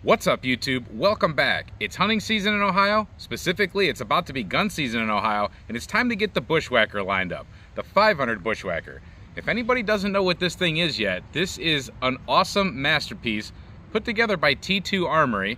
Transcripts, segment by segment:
What's up, YouTube? Welcome back. It's hunting season in Ohio. Specifically, it's about to be gun season in Ohio, and it's time to get the Bushwhacker lined up, the 500 Bushwhacker. If anybody doesn't know what this thing is yet, this is an awesome masterpiece put together by TII Armory.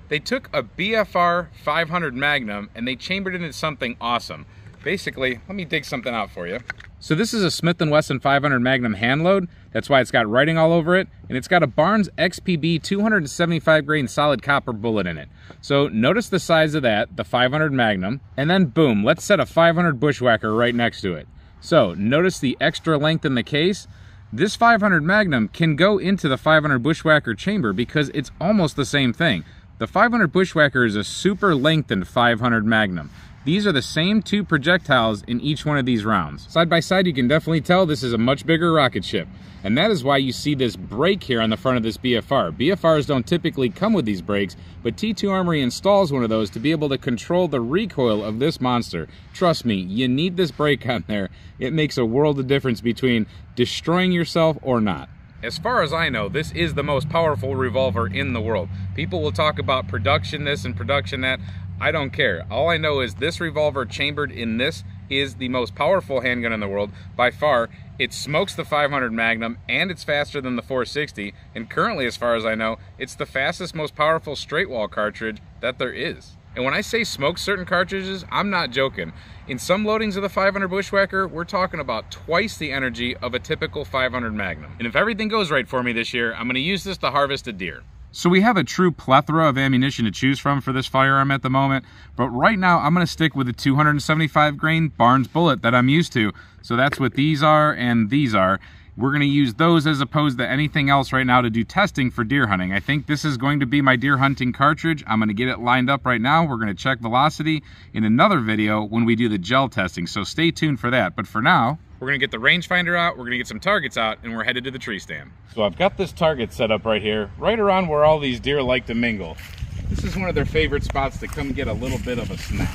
They took a BFR 500 Magnum and they chambered it into something awesome. Basically, let me dig something out for you. So this is a Smith & Wesson 500 Magnum hand load. That's why it's got writing all over it. And it's got a Barnes XPB 275 grain solid copper bullet in it. So notice the size of that, the 500 Magnum. And then boom, let's set a 500 Bushwhacker right next to it. So notice the extra length in the case. This 500 Magnum can go into the 500 Bushwhacker chamber because it's almost the same thing. The 500 Bushwhacker is a super lengthened 500 Magnum. These are the same two projectiles in each one of these rounds. Side by side, you can definitely tell this is a much bigger rocket ship. And that is why you see this brake here on the front of this BFR. BFRs don't typically come with these brakes, but TII Armory installs one of those to be able to control the recoil of this monster. Trust me, you need this brake on there. It makes a world of difference between destroying yourself or not. As far as I know, this is the most powerful revolver in the world. People will talk about production this and production that. I don't care. All I know is this revolver chambered in this is the most powerful handgun in the world by far. It smokes the 500 Magnum and it's faster than the 460. And currently, as far as I know, it's the fastest, most powerful straight wall cartridge that there is. And when I say smoke certain cartridges, I'm not joking. In some loadings of the 500 Bushwhacker, we're talking about twice the energy of a typical 500 Magnum. And if everything goes right for me this year, I'm gonna use this to harvest a deer. So we have a true plethora of ammunition to choose from for this firearm at the moment, but right now I'm gonna stick with the 275 grain Barnes bullet that I'm used to. So that's what these are and these are. We're gonna use those as opposed to anything else right now to do testing for deer hunting. I think this is going to be my deer hunting cartridge. I'm gonna get it lined up right now. We're gonna check velocity in another video when we do the gel testing, so stay tuned for that. But for now, we're gonna get the rangefinder out, we're gonna get some targets out, and we're headed to the tree stand. So I've got this target set up right here, right around where all these deer like to mingle. This is one of their favorite spots to come get a little bit of a snack.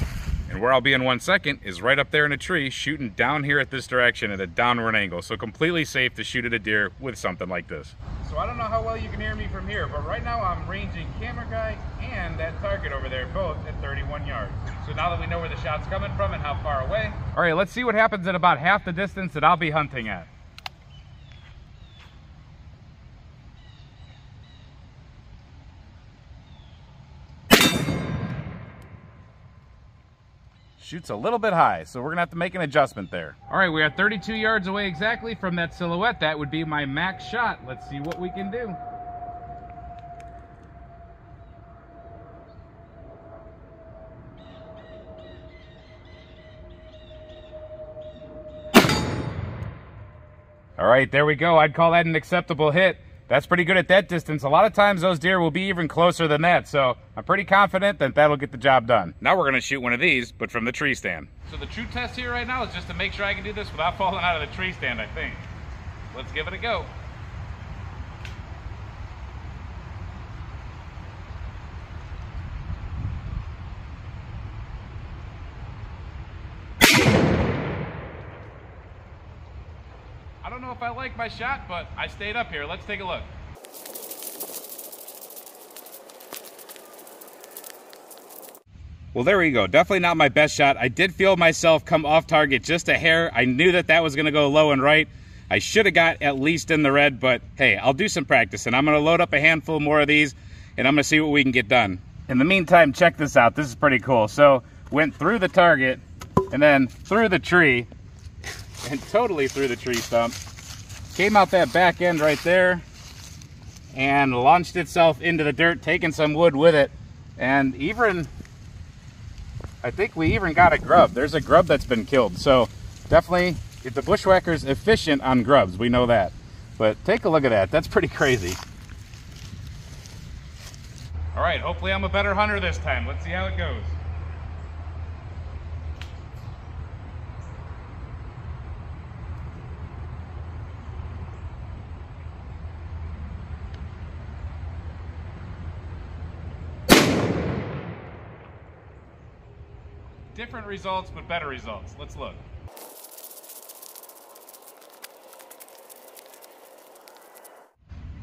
And where I'll be in 1 second is right up there in a tree, shooting down here at this direction at a downward angle. So completely safe to shoot at a deer with something like this. So I don't know how well you can hear me from here, but right now I'm ranging camera guy and that target over there, both at 31 yards. So now that we know where the shot's coming from and how far away. All right, let's see what happens at about half the distance that I'll be hunting at. Shoots a little bit high, so we're gonna have to make an adjustment there. All right, we are 32 yards away exactly from that silhouette. That would be my max shot. Let's see what we can do. All right, there we go. I'd call that an acceptable hit. That's pretty good at that distance. A lot of times those deer will be even closer than that, so I'm pretty confident that that'll get the job done. Now we're gonna shoot one of these, but from the tree stand. So the true test here right now is just to make sure I can do this without falling out of the tree stand, I think. Let's give it a go. I don't know if I like my shot, but I stayed up here. Let's take a look. Well, there we go. Definitely not my best shot. I did feel myself come off target just a hair. I knew that that was going to go low and right. I should have got at least in the red, but hey, I'll do some practice, and I'm going to load up a handful more of these, and I'm going to see what we can get done. In the meantime, check this out. This is pretty cool. So, went through the target, and then through the tree, and totally through the tree stump, came out that back end right there and launched itself into the dirt, taking some wood with it. And even, I think we even got a grub. There's a grub that's been killed. So definitely, if the Bushwhacker's efficient on grubs, we know that. But take a look at that. That's pretty crazy. All right, hopefully I'm a better hunter this time. Let's see how it goes. Different results, but better results. Let's look.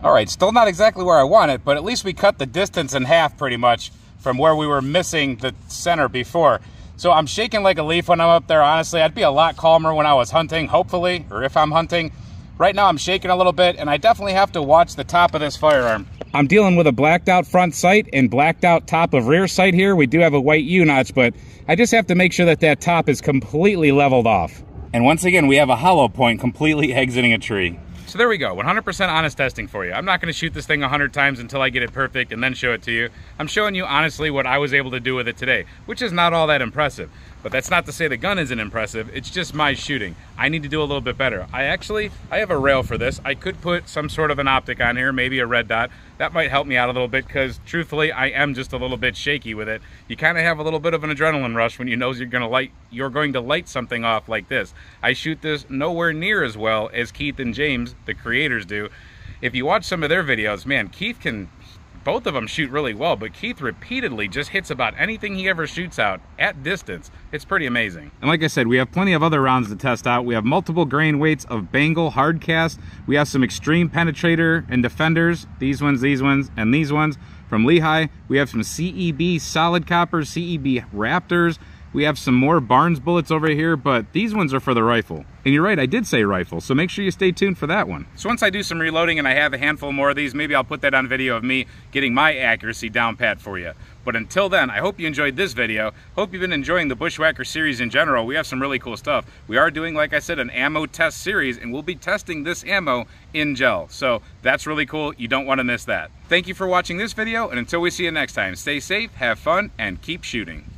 All right, still not exactly where I want it, but at least we cut the distance in half pretty much from where we were missing the center before. So I'm shaking like a leaf when I'm up there, honestly. I'd be a lot calmer when I was hunting, hopefully, or if I'm hunting. Right now I'm shaking a little bit, and I definitely have to watch the top of this firearm. I'm dealing with a blacked out front sight and blacked out top of rear sight here. We do have a white U-notch, but I just have to make sure that that top is completely leveled off. And once again, we have a hollow point completely exiting a tree. So there we go, 100% honest testing for you. I'm not gonna shoot this thing 100 times until I get it perfect and then show it to you. I'm showing you honestly what I was able to do with it today, which is not all that impressive. But that's not to say the gun isn't impressive, it's just my shooting. I need to do a little bit better. I have a rail for this. I could put some sort of an optic on here, maybe a red dot. That might help me out a little bit because truthfully, I am just a little bit shaky with it. You kind of have a little bit of an adrenaline rush when you know you're going to light something off like this. I shoot this nowhere near as well as Keith and James, the creators, do. If you watch some of their videos, man, both of them shoot really well, but Keith repeatedly just hits about anything he ever shoots out at distance. It's pretty amazing. And like I said, we have plenty of other rounds to test out. We have multiple grain weights of Bengal hard cast. We have some extreme penetrator and defenders, these ones, and these ones from Lehigh. We have some CEB solid copper, CEB Raptors. We have some more Barnes bullets over here, but these ones are for the rifle. And you're right, I did say rifle, so make sure you stay tuned for that one. So once I do some reloading and I have a handful more of these, maybe I'll put that on video of me getting my accuracy down pat for you. But until then, I hope you enjoyed this video. Hope you've been enjoying the Bushwhacker series in general. We have some really cool stuff. We are doing, like I said, an ammo test series, and we'll be testing this ammo in gel. So that's really cool. You don't want to miss that. Thank you for watching this video, and until we see you next time, stay safe, have fun, and keep shooting.